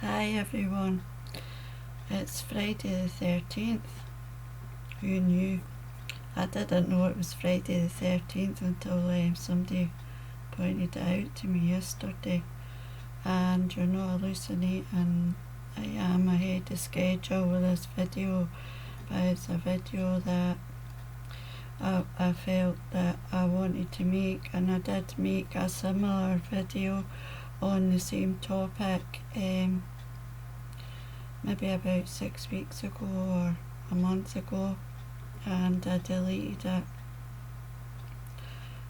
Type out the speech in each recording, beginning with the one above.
Hi everyone, it's Friday the 13th. Who knew? I didn't know it was Friday the 13th until somebody pointed it out to me yesterday. And you're not hallucinating, I am ahead of schedule with this video, but it's a video that I felt that I wanted to make, and I did make a similar video on the same topic maybe about 6 weeks ago or a month ago, and I deleted it.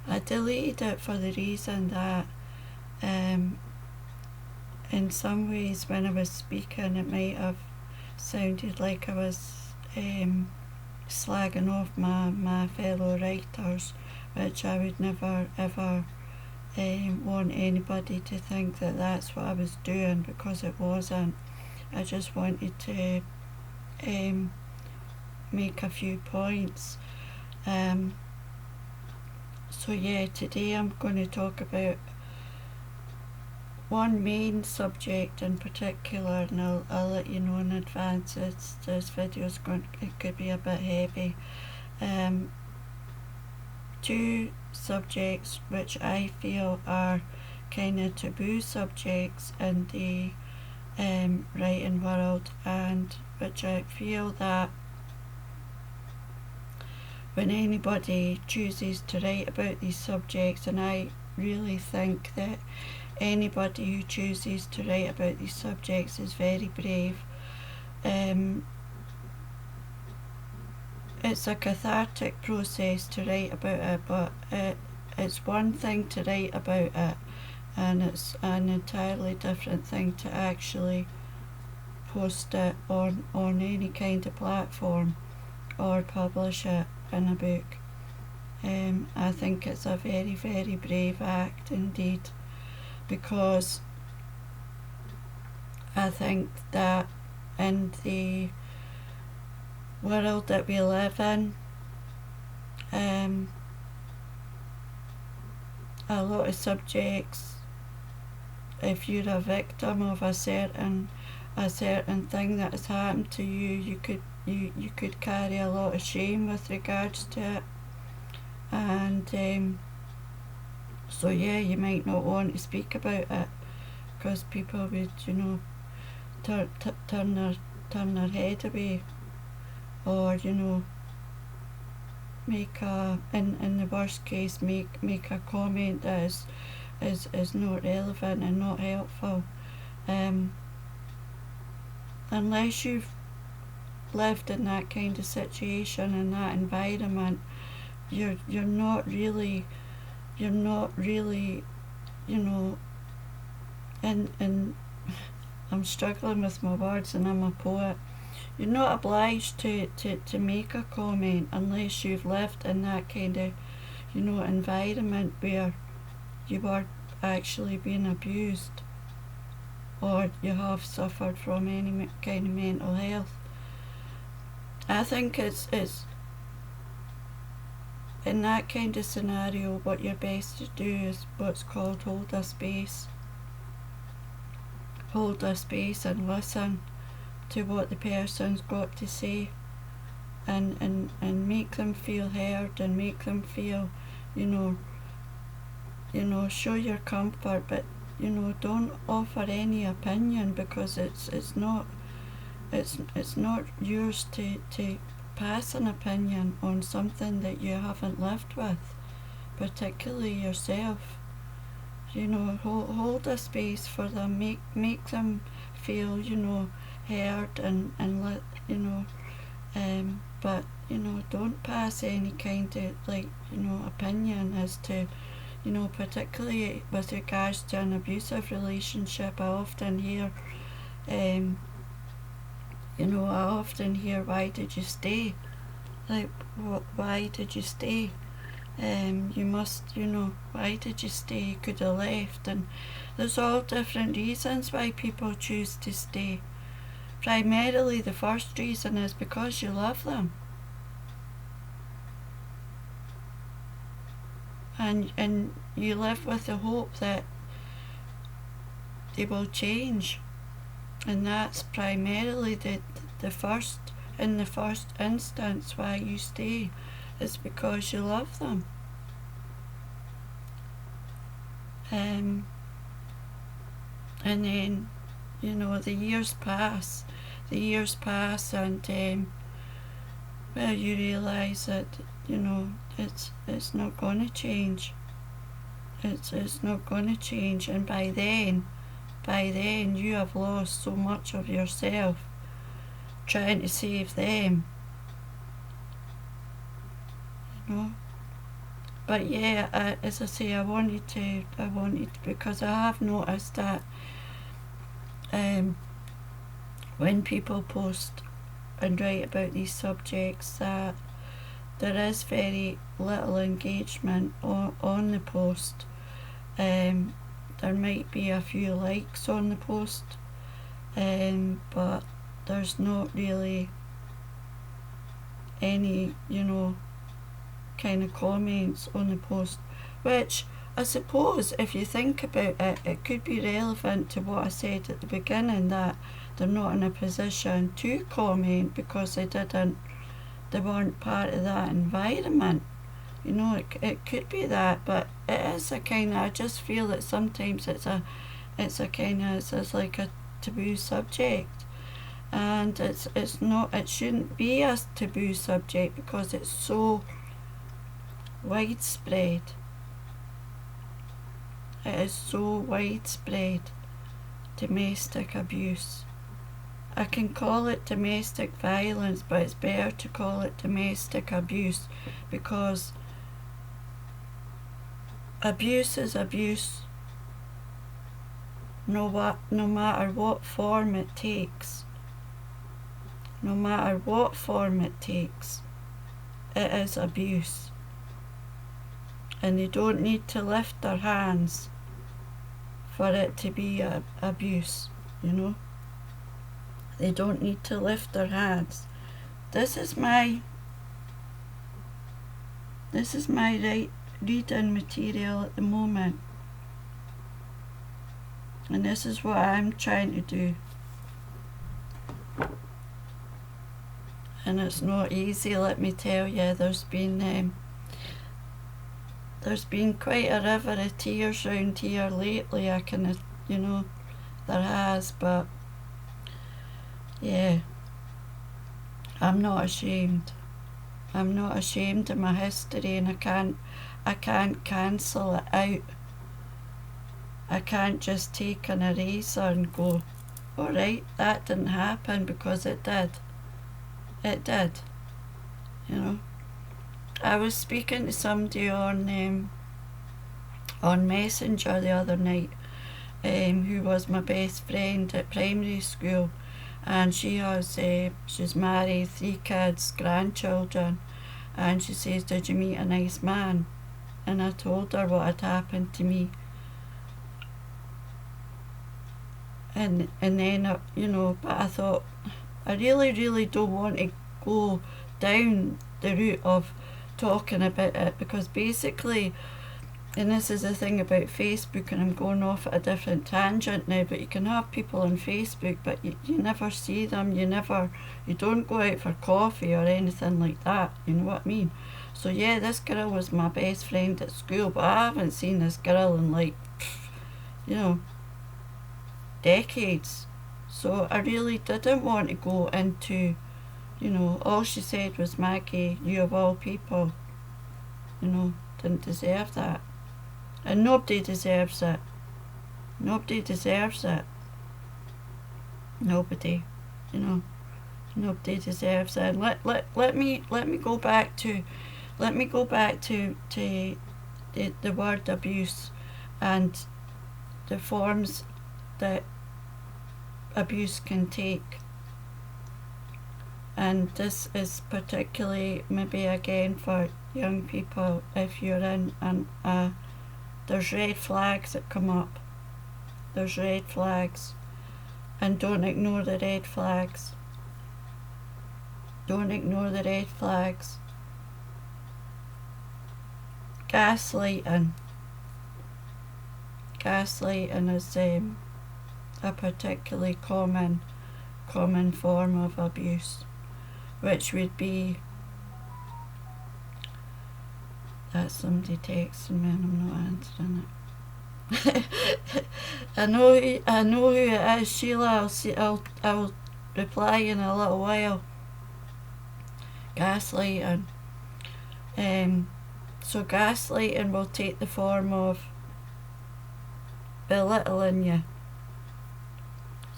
I deleted it for the reason that in some ways when I was speaking it might have sounded like I was slagging off my fellow writers, which I would never ever want anybody to think that that's what I was doing, because it wasn't. I just wanted to make a few points. So yeah, today I'm going to talk about one main subject in particular, and I'll let you know in advance this video's it could be a bit heavy. Two subjects which I feel are kind of taboo subjects in the writing world, and which I feel that when anybody chooses to write about these subjects, and I really think that anybody who chooses to write about these subjects is very brave. It's a cathartic process to write about it, but it's one thing to write about it, and it's an entirely different thing to actually post it on any kind of platform or publish it in a book. I think it's a very, very brave act indeed, because I think that in the world that we live in, a lot of subjects, if you're a victim of a certain thing that has happened to you, you could carry a lot of shame with regards to it, and so yeah, you might not want to speak about it because people would, turn their head away, or make in the worst case make a comment that is not relevant and not helpful. Unless you've lived in that kind of situation, in that environment, you're not really and I'm struggling with my words, and I'm a poet. You're not obliged to make a comment unless you've lived in that kind of environment where you are actually being abused, or you have suffered from any kind of mental health. I think it's in that kind of scenario, what you're best to do is what's called hold a space. Hold a space and listen to what the person's got to say, and make them feel heard, and make them feel, show your comfort, but don't offer any opinion, because it's not yours to pass an opinion on something that you haven't lived with, particularly yourself. Hold a space for them, make them feel heard, and let but don't pass any kind of opinion as to particularly with regards to an abusive relationship. I often hear why did you stay? Like, why did you stay? You must, why did you stay? You could have left. And there's all different reasons why people choose to stay. Primarily, the first reason is because you love them, and you live with the hope that they will change, And that's primarily the first, in the first instance, why you stay. It's because you love them. And then, the years pass. And well, you realise that, it's not going to change. It's not going to change. And by then, you have lost so much of yourself trying to save them, But yeah, as I say, I wanted to, because I have noticed that when people post and write about these subjects, that there is very little engagement on the post. There might be a few likes on the post, but there's not really any, kind of comments on the post, which I suppose, if you think about it, it could be relevant to what I said at the beginning, that they're not in a position to comment because they weren't part of that environment. It could be that, but it is a kind of, I just feel that sometimes it's like a taboo subject, and it shouldn't be a taboo subject because it's so widespread. It is so widespread, domestic abuse. I can call it domestic violence, but it's better to call it domestic abuse, because abuse is abuse, no matter what form it takes. No matter what form it takes, it is abuse. And they don't need to lift their hands for it to be abuse, They don't need to lift their hands. This is my reading material at the moment, and this is what I'm trying to do. And it's not easy, let me tell you. There's been quite a river of tears round here lately. There has, but yeah, I'm not ashamed. I'm not ashamed of my history, and I can't cancel it out. I can't just take an eraser and go, alright, that didn't happen, because it did. It did. I was speaking to somebody on Messenger the other night, who was my best friend at primary school, and she's married, 3 kids, grandchildren, and she says, did you meet a nice man? And I told her what had happened to me, and then but I thought, I really don't want to go down the route of talking about it, because basically, and this is the thing about Facebook, and I'm going off at a different tangent now, but you can have people on Facebook, but you never see them, you don't go out for coffee or anything like that, you know what I mean? So yeah, this girl was my best friend at school, but I haven't seen this girl in decades. So I really didn't want to go into, all she said was, Maggie, you of all people, didn't deserve that. And nobody deserves it. Nobody deserves it. Nobody, nobody deserves it. And let me go back to the word abuse and the forms that abuse can take. And this is particularly maybe again for young people, if you're in, and there's red flags that come up. There's red flags, and don't ignore the red flags. Don't ignore the red flags. Gaslighting is a particularly common form of abuse, which would be that somebody texting me and I'm not answering it. I know who it is, Sheila. I'll reply in a little while. Gaslighting. So gaslighting will take the form of belittling you.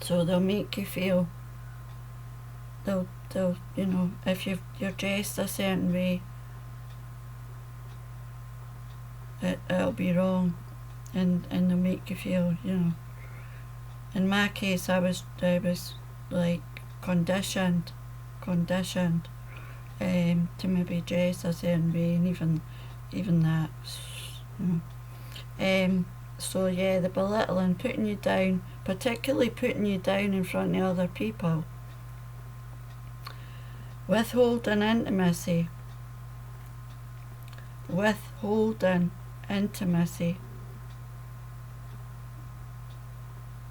So they'll make you feel, they'll you know, if you're dressed a certain way, it'll be wrong, and they'll make you feel, you know. In my case, I was like conditioned to maybe dress a certain way, and even that, you know. So yeah, the belittling, putting you down, particularly putting you down in front of other people. Withholding intimacy.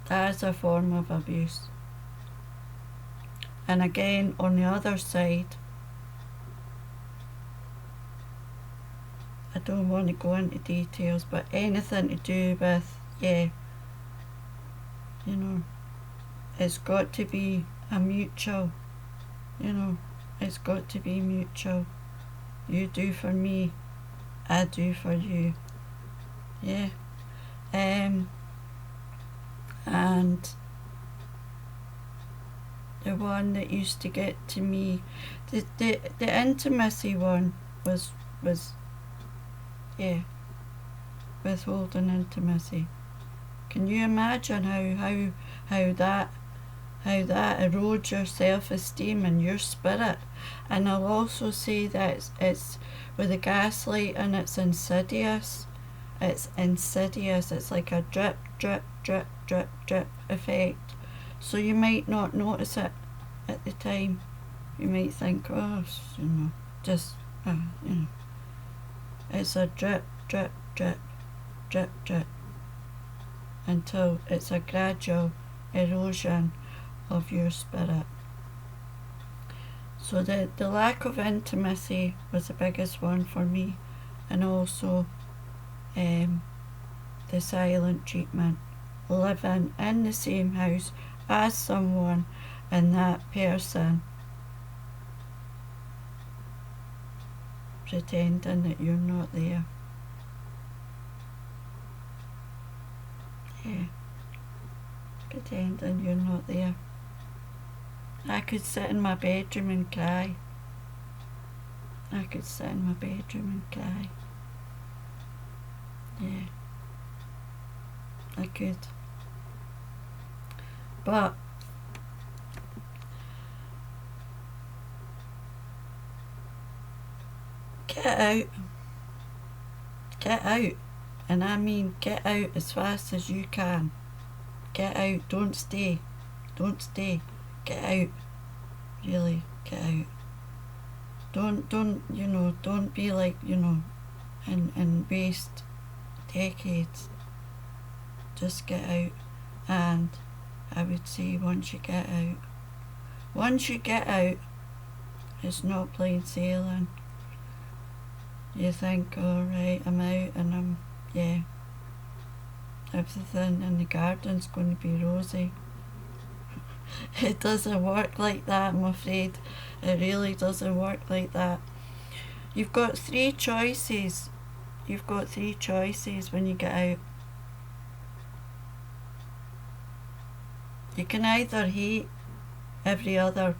That is a form of abuse. And again, on the other side, I don't want to go into details, but anything to do with, yeah, you know, it's got to be a mutual, you know, it's got to be mutual. You do for me, I do for you. Yeah. And the one that used to get to me, the intimacy one was yeah, withholding intimacy. Can you imagine how that erodes your self-esteem and your spirit? And I'll also say that it's with the gaslight, and it's insidious. It's like a drip effect. So you might not notice it at the time. You might think, oh, you know, just you know. It's a drip until it's a gradual erosion of your spirit. So the lack of intimacy was the biggest one for me, and also the silent treatment, living in the same house as someone, and that person pretending that you're not there. Yeah, pretending you're not there. I could sit in my bedroom and cry. I could sit in my bedroom and cry. Yeah, I could. But get out, and I mean get out as fast as you can. Get out, don't stay, get out, really, get out. Don't you know, don't be like, you know, and waste decades. Just get out. And I would say once you get out, it's not plain sailing. You think, alright, I'm out, and yeah, everything in the garden's going to be rosy. It doesn't work like that, I'm afraid. It really doesn't work like that. You've got three choices. When you get out. You can either hate every other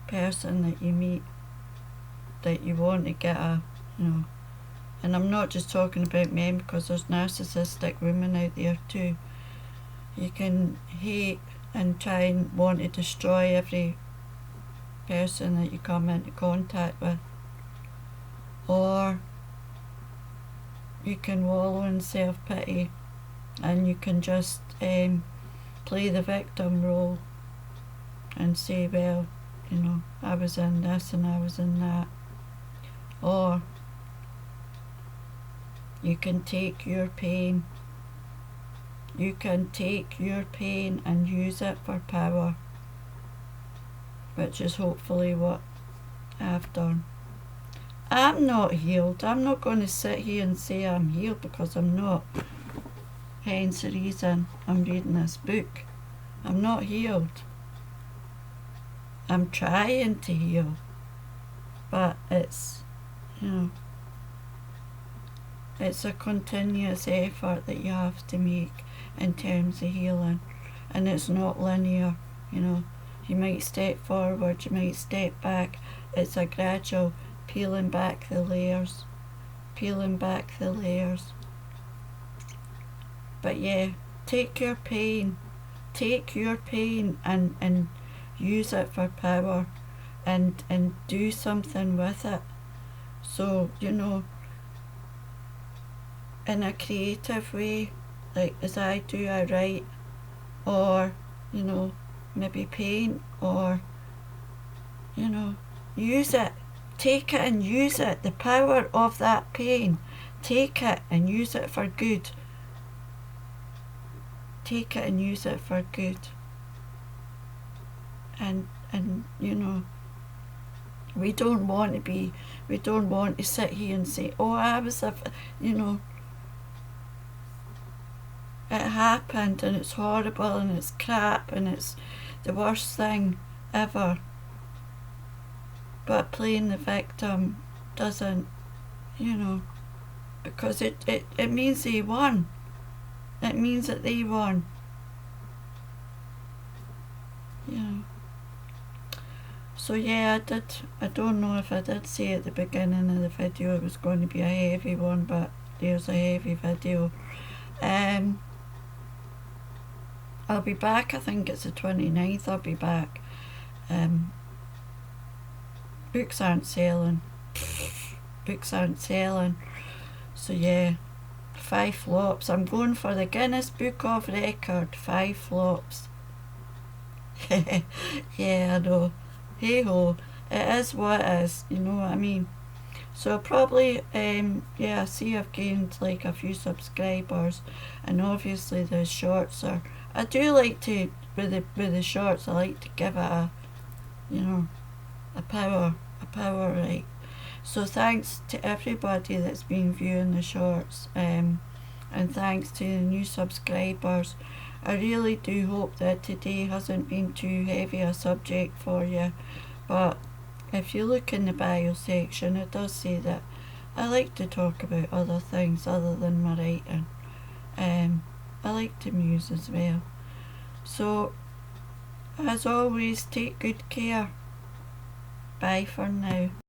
person that you meet, that you want to get you know, and I'm not just talking about men, because there's narcissistic women out there too. You can hate and try and want to destroy every person that you come into contact with, or you can wallow in self-pity, and you can just play the victim role and say, well, you know, I was in this and I was in that. Or you can take your pain you can take your pain and use it for power, which is hopefully what I've done. I'm not healed. I'm not going to sit here and say I'm healed, because I'm not. Hence the reason I'm reading this book. I'm not healed. I'm trying to heal, but it's, it's a continuous effort that you have to make in terms of healing, and it's not linear. You might step forward, you might step back. It's a gradual peeling back the layers. But yeah, take your pain and use it for power, and do something with it. So, in a creative way, like as I do, I write, or, maybe paint, or, use it. Take it and use it. The power of that pain. Take it and use it for good. Take it and use it for good. And we don't want to sit here and say, oh, it happened and it's horrible and it's crap and it's the worst thing ever. But playing the victim doesn't, because it means they won. It means that they won. So yeah, I don't know if I did say at the beginning of the video it was going to be a heavy one, but there's a heavy video. I'll be back, I think it's the 29th, I'll be back. Books aren't selling. So yeah, 5 flops. I'm going for the Guinness Book of Record. 5 flops. Yeah, I know. Hey ho, it is what it is, you know what I mean? So probably, I see I've gained like a few subscribers, and obviously the shorts are, I do like to, with the shorts, I like to give it a power, right? So thanks to everybody that's been viewing the shorts, and thanks to the new subscribers. I really do hope that today hasn't been too heavy a subject for you, but if you look in the bio section, it does say that I like to talk about other things other than my writing. I like to muse as well. So, as always, take good care. Bye for now.